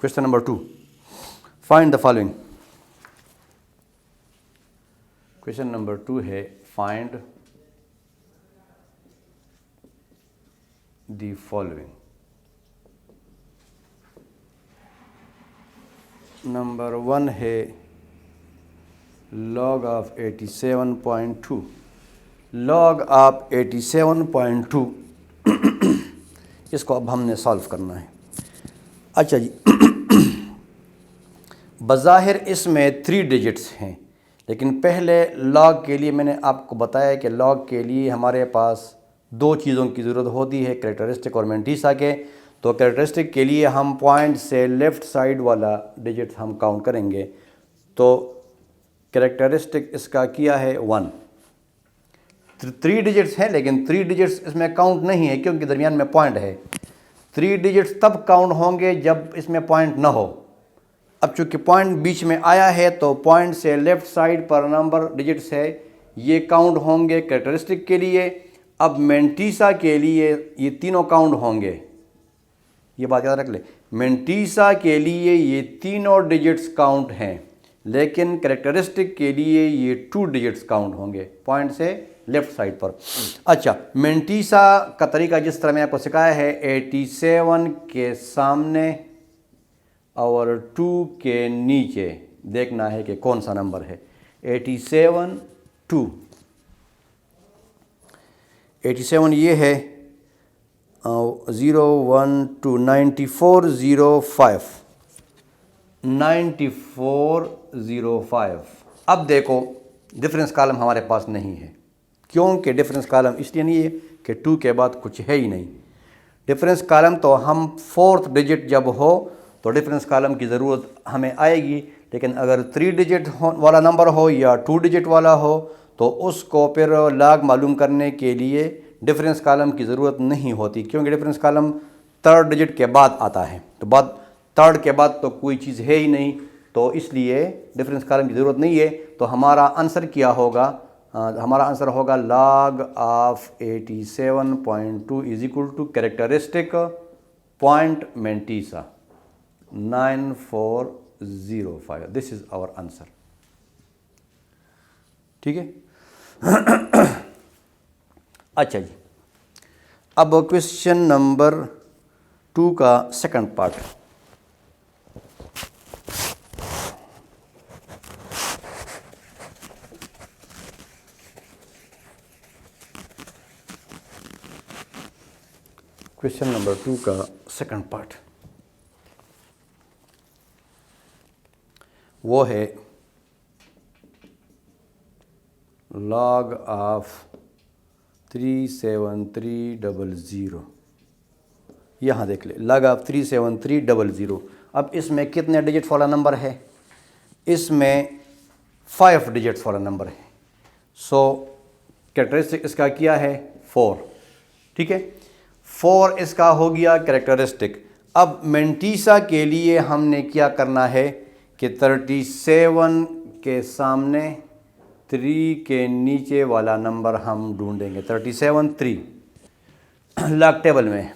Question number 2, find the following. Question number 2 है find the following. Number 1 है log of 87.2। log of 87.2 इसको अब हमने सॉल्व करना है। अच्छा जी, बज़ाहिर इसमें 3 डिजिट्स हैं, लेकिन पहले log के लिए मैंने आपको बताया कि log के लिए हमारे पास 2 चीज़ों की ज़रूरत होती है, कैरेक्टरिस्टिक और मैंटीसा के। तो कैरेक्टरिस्टिक के लिए हम पॉइंट से लेफ़्ट साइड वाला डिजिट हम काउंट करेंगे। तो कैरेक्टरिस्टिक इसका किया है 1। 3 डिजिट्स हैं, लेकिन 3 डिजिट्स इसमें काउंट नहीं है क्योंकि दरमियान में पॉइंट है। 3 डिजिट्स तब काउंट होंगे जब इसमें पॉइंट ना हो। अब चूँकि पॉइंट बीच में आया है तो पॉइंट से लेफ़्ट साइड पर नंबर डिजिट्स है, ये काउंट होंगे कैरेक्टरिस्टिक के लिए। अब मैंटीसा के लिए ये तीनों काउंट होंगे, ये बात याद रख ले। मैंटीसा के लिए ये तीनों डिजिट्स काउंट हैं, लेकिन कैरेक्टरिस्टिक के लिए ये 2 डिजिट्स काउंट होंगे पॉइंट से लेफ़्ट साइड पर। अच्छा, मैंटीसा का तरीका जिस तरह मैं आपको सिखाया है, 87 के सामने और 2 के नीचे देखना है कि कौन सा नंबर है। 87 2, 87 ये है 0 1 2 94 05 94 05। अब देखो डिफरेंस कॉलम हमारे पास नहीं है, क्योंकि डिफरेंस कॉलम इसलिए नहीं है कि 2 के बाद कुछ है ही नहीं। डिफरेंस कॉलम तो हम 4th डिजिट जब हो तो डिफरेंस कॉलम की ज़रूरत हमें आएगी, लेकिन अगर 3 डिजिट वाला नंबर हो या 2 डिजिट वाला हो तो उसको फिर log मालूम करने के लिए डिफरेंस कॉलम की ज़रूरत नहीं होती, क्योंकि डिफरेंस कॉलम 3rd डिजिट के बाद आता है। तो बाद 3rd के बाद तो कोई चीज़ है ही नहीं, तो इसलिए डिफरेंस कॉलम की ज़रूरत नहीं है। तो हमारा आंसर क्या होगा? हमारा आंसर होगा log of 87.2 is equal to characteristic point mantissa 9405। This is our answer. ठीक है। अच्छा जी, अब क्वेश्चन नंबर 2 का सेकंड पार्ट। क्वेश्चन नंबर 2 का सेकंड पार्ट वो है log ऑफ 37300। यहाँ देख ले, log ऑफ 37300। अब इसमें कितने डिजिट वाला नंबर है? इसमें 5 डिजिट्स वाला नंबर है। सो कैरेक्टरिस्टिक इसका क्या है? 4। ठीक है, 4 इसका हो गया कैरेक्टरिस्टिक। अब मैंटीसा के लिए हमने क्या करना है कि 37 के सामने 3 के नीचे वाला नंबर हम ढूंढेंगे। 37 3 log टेबल में,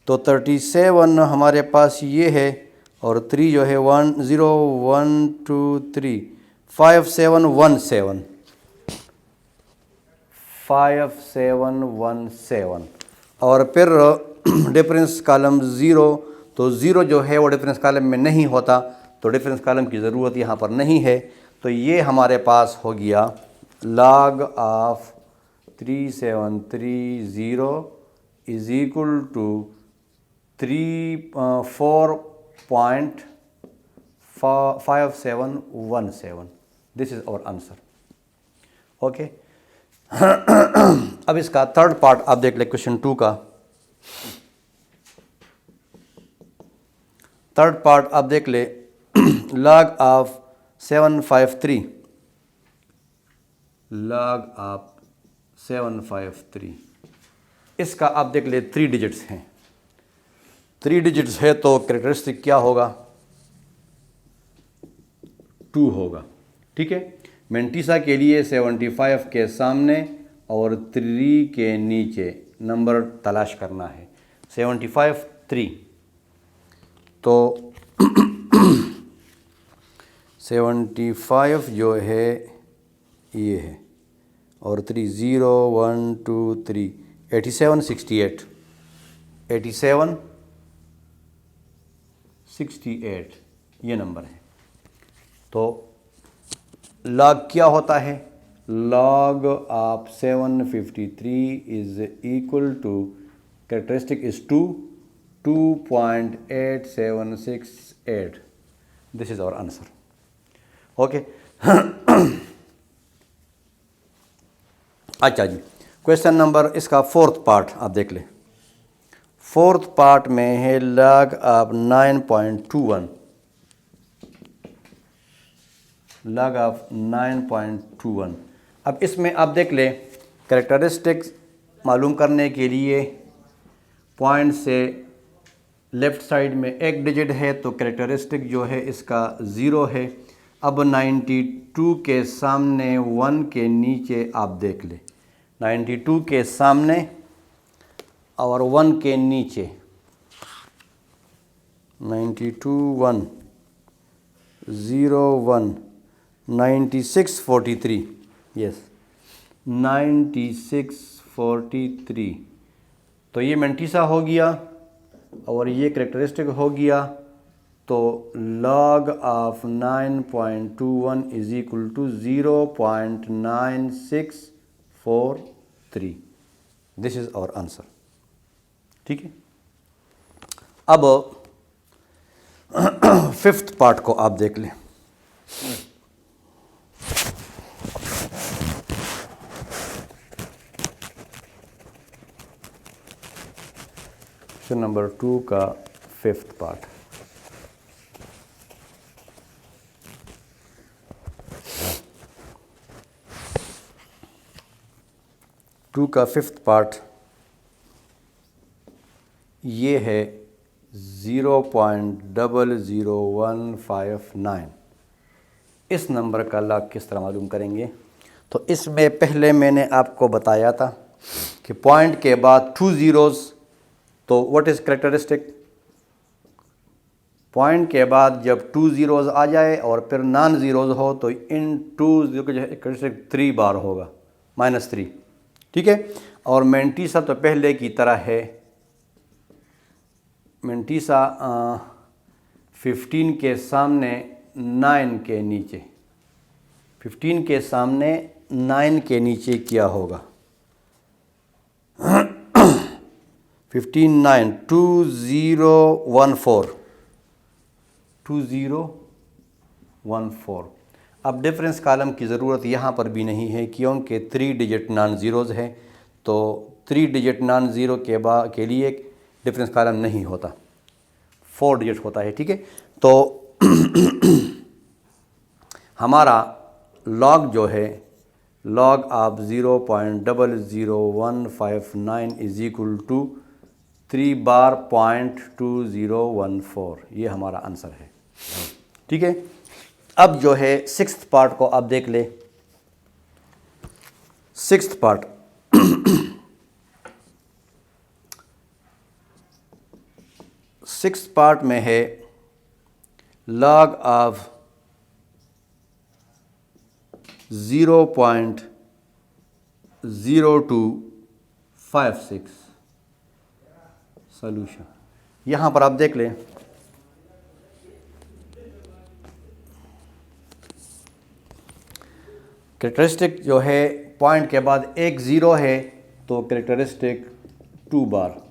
तो 37 हमारे पास ये है और 3 जो है 1 0 1 2 3 5 7 1 7 5 7 1 7। और फिर डिफरेंस कॉलम 0, तो 0 जो है वो डिफरेंस कॉलम में नहीं होता, तो डिफरेंस कॉलम की ज़रूरत यहाँ पर नहीं है। तो ये हमारे पास हो गया log of 3730 is equal to 4.5717। This is our answer. Okay. अब इसका थर्ड पार्ट आप देख ले, क्वेश्चन 2 का थर्ड पार्ट आप देख ले। log ऑफ 753, log ऑफ 753 इसका आप देख ले 3 डिजिट्स हैं। 3 डिजिट्स है तो कैरेक्टरिस्टिक क्या होगा? 2 होगा। ठीक है, मैंटीसा के लिए 75 के सामने और 3 के नीचे नंबर तलाश करना है। 75 3, तो 75 जो है ये है, और 3 0 1 2 3 87 68 87 68 ये नंबर है। तो लॉग क्या होता है? Log of 753 is equal to, characteristic is 2.8768। This is our answer. Okay. अच्छा जी, क्वेश्चन नंबर इसका फोर्थ पार्ट आप देख लें। फोर्थ पार्ट में है लॉग ऑफ 9.21, लॉग ऑफ 9.21। अब इसमें आप देख लें, कैरेक्टरिस्टिक्स मालूम करने के लिए पॉइंट से लेफ़्ट साइड में एक डिजिट है तो कैरेक्टरिस्टिक जो है इसका 0 है। अब 92 के सामने 1 के नीचे आप देख लें, 92 के सामने और 1 के नीचे, 92 1 0 1 96 43, यस 96 43। तो ये मेंटिसा हो गया और ये कैरेक्टरिस्टिक हो गया। तो log of 9.21 is equal to 0.9643। This is our answer. ठीक है। अब फिफ्थ पार्ट को आप देख लें। क्वेश्चन नंबर 2 का फिफ्थ पार्ट। टू का फिफ्थ पार्ट ये है 0.00159। इस नंबर का लॉग किस तरह मालूम करेंगे? तो इसमें पहले मैंने आपको बताया था कि पॉइंट के बाद 2 zeros, तो व्हाट इज़ कैरेक्टरिस्टिक? पॉइंट के बाद जब 2 zeros आ जाए और फिर नॉन ज़ीरोज़ हो तो इन 2 zeros का जो है कैरेक्टरिस्टिक 3 बार होगा, -3। ठीक है। और मेंटिसा तो पहले की तरह है, मेंटिसा 15 के सामने 9 के नीचे, 15 के सामने 9 के नीचे क्या होगा? 15 9 2014 2014। अब डिफरेंस कॉलम की ज़रूरत यहाँ पर भी नहीं है क्योंकि 3 डिजिट नॉन ज़ीरोज़ है। तो 3 डिजिट नॉन ज़ीरो के लिए डिफरेंस कॉलम नहीं होता, 4 डिजिट होता है। ठीक है। तो हमारा लॉग जो है, log of 0.00159 is equal to 3 बार 0.2014। ये हमारा आंसर है। ठीक है। अब जो है सिक्स्थ पार्ट को आप देख ले। सिक्स्थ पार्ट सिक्स्थ पार्ट में है लॉग ऑफ 0.0256 सॉल्यूशन। यहाँ पर आप देख लें, कैरेक्टरिस्टिक जो है पॉइंट के बाद एक ज़ीरो है तो कैरेक्टरिस्टिक 2 बार।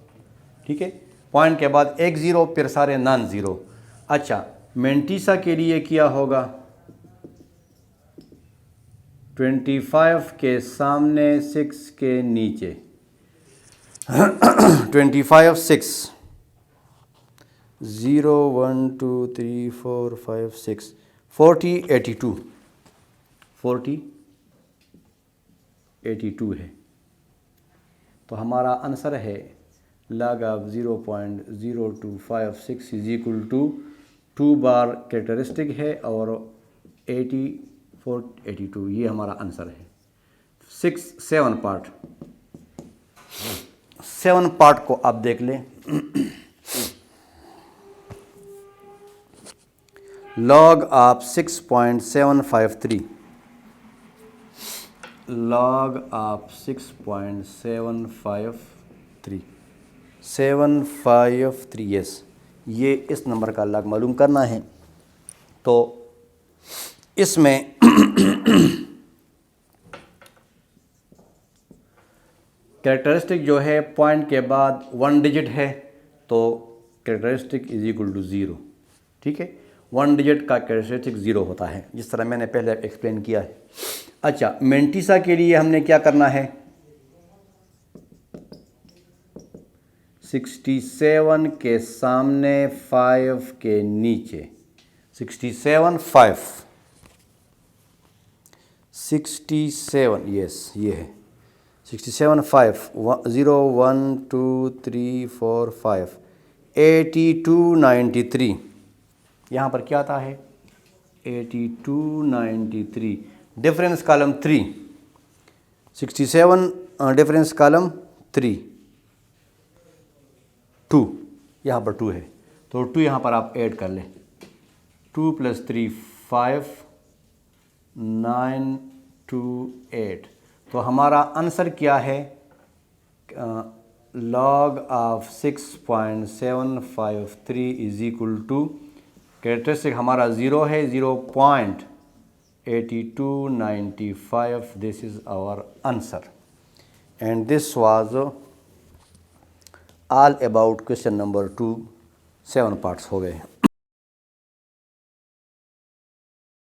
ठीक है। पॉइंट के बाद एक ज़ीरो, फिर सारे नॉन ज़ीरो। अच्छा, मेंटिसा के लिए क्या होगा? 25 के सामने 6 के नीचे 25 6 0 1 2 3 4 5 6 40 82 40 82 है। तो हमारा आंसर है log of 0.0256 is equal to 2 बार कैरेक्टरिस्टिक है और 82। ये हमारा आंसर है। 7 पार्ट को आप देख लें। log of 6.753, log of 6.753, 753, yes, ये इस नंबर का log मालूम करना है। तो इसमें कैरेक्टरिस्टिक जो है पॉइंट के बाद 1 डिजिट है, तो कैरेक्टरिस्टिक इज इक्वल टू 0, ठीक है। 1 डिजिट का कैरेक्टरिस्टिक 0 होता है, जिस तरह मैंने पहले एक्सप्लेन किया है। अच्छा, मेंटिसा के लिए हमने क्या करना है, 67 के सामने 5 के नीचे, 67 5, 67, यस ये है 67 5, 0 1 2 3 4 5, 82 93, यहाँ पर क्या आता है 82 93, डिफरेंस कॉलम 3, 67 डिफरेंस कॉलम 3, 2, यहाँ पर 2 है, तो 2 यहाँ पर आप ऐड कर लें, 2 + 3 5, 9 2 8, तो हमारा आंसर क्या है, log of 6.753 is equal to, characteristic हमारा 0 है, 0.8295, this is our answer. And this was all about question number 2, 7 parts हो गए।